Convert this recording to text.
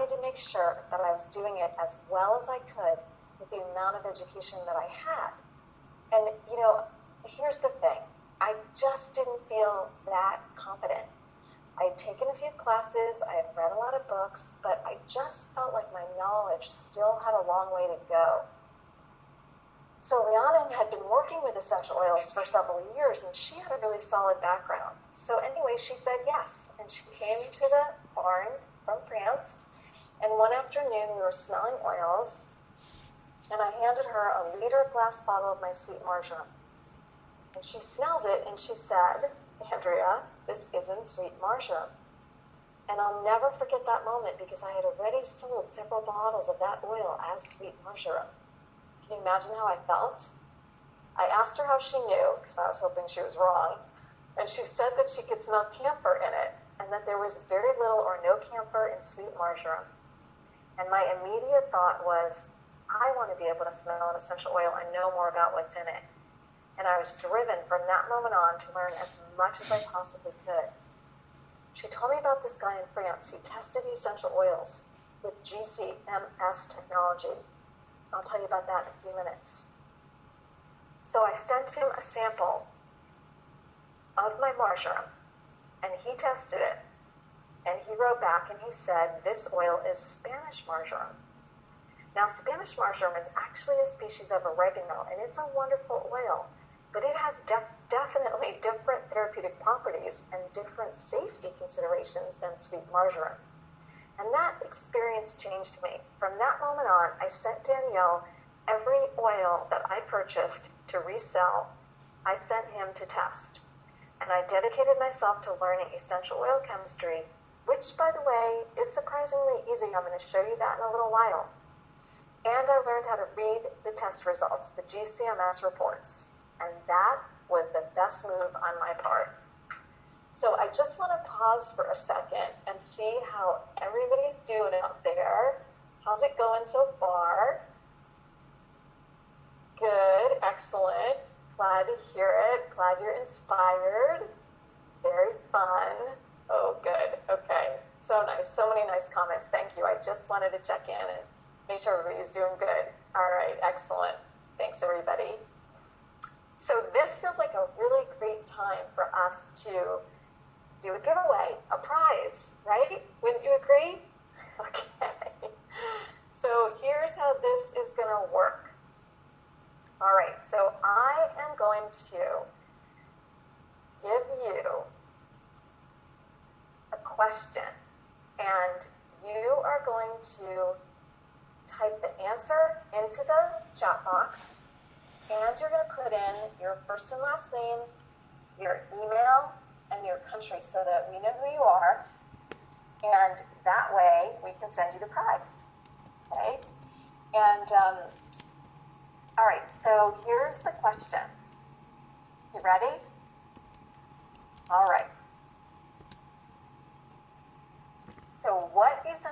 wanted to make sure that I was doing it as well as I could with the amount of education that I had. And, here's the thing. I just didn't feel that confident. I had taken a few classes, I had read a lot of books, but I just felt like my knowledge still had a long way to go. So Rhiannon had been working with essential oils for several years, and she had a really solid background. So anyway, she said yes, and she came to the barn from France, and one afternoon we were smelling oils, and I handed her a liter glass bottle of my sweet marjoram. And she smelled it, and she said, "Andrea, this isn't sweet marjoram." And I'll never forget that moment because I had already sold several bottles of that oil as sweet marjoram. Can you imagine how I felt? I asked her how she knew, because I was hoping she was wrong, and she said that she could smell camphor in it, and that there was very little or no camphor in sweet marjoram. And my immediate thought was, I want to be able to smell an essential oil and know more about what's in it. And I was driven from that moment on to learn as much as I possibly could. She told me about this guy in France who tested essential oils with GCMS technology. I'll tell you about that in a few minutes. So I sent him a sample of my marjoram, and he tested it. And he wrote back and he said, "This oil is Spanish marjoram." Now, Spanish marjoram is actually a species of oregano, and it's a wonderful oil, but it has definitely different therapeutic properties and different safety considerations than sweet marjoram. And that experience changed me. From that moment on, I sent Danielle every oil that I purchased to resell. I sent him to test. And I dedicated myself to learning essential oil chemistry, which, by the way, is surprisingly easy. I'm going to show you that in a little while. And I learned how to read the test results, the GCMS reports. And that was the best move on my part. So I just want to pause for a second and see how everybody's doing out there. How's it going so far? Good, excellent. Glad to hear it. Glad you're inspired. Very fun. Oh, good. Okay. So nice. So many nice comments. Thank you. I just wanted to check in and make sure everybody's doing good. All right. Excellent. Thanks, everybody. So this feels like a really great time for us to do a giveaway, a prize, right? Wouldn't you agree? Okay. So here's how this is going to work. All right. So I am going to give you a question, and you are going to type the answer into the chat box, and you're going to put in your first and last name, your email, and your country so that we know who you are, and that way we can send you the prize, okay? And, all right, so here's the question. You ready? All right. So what essential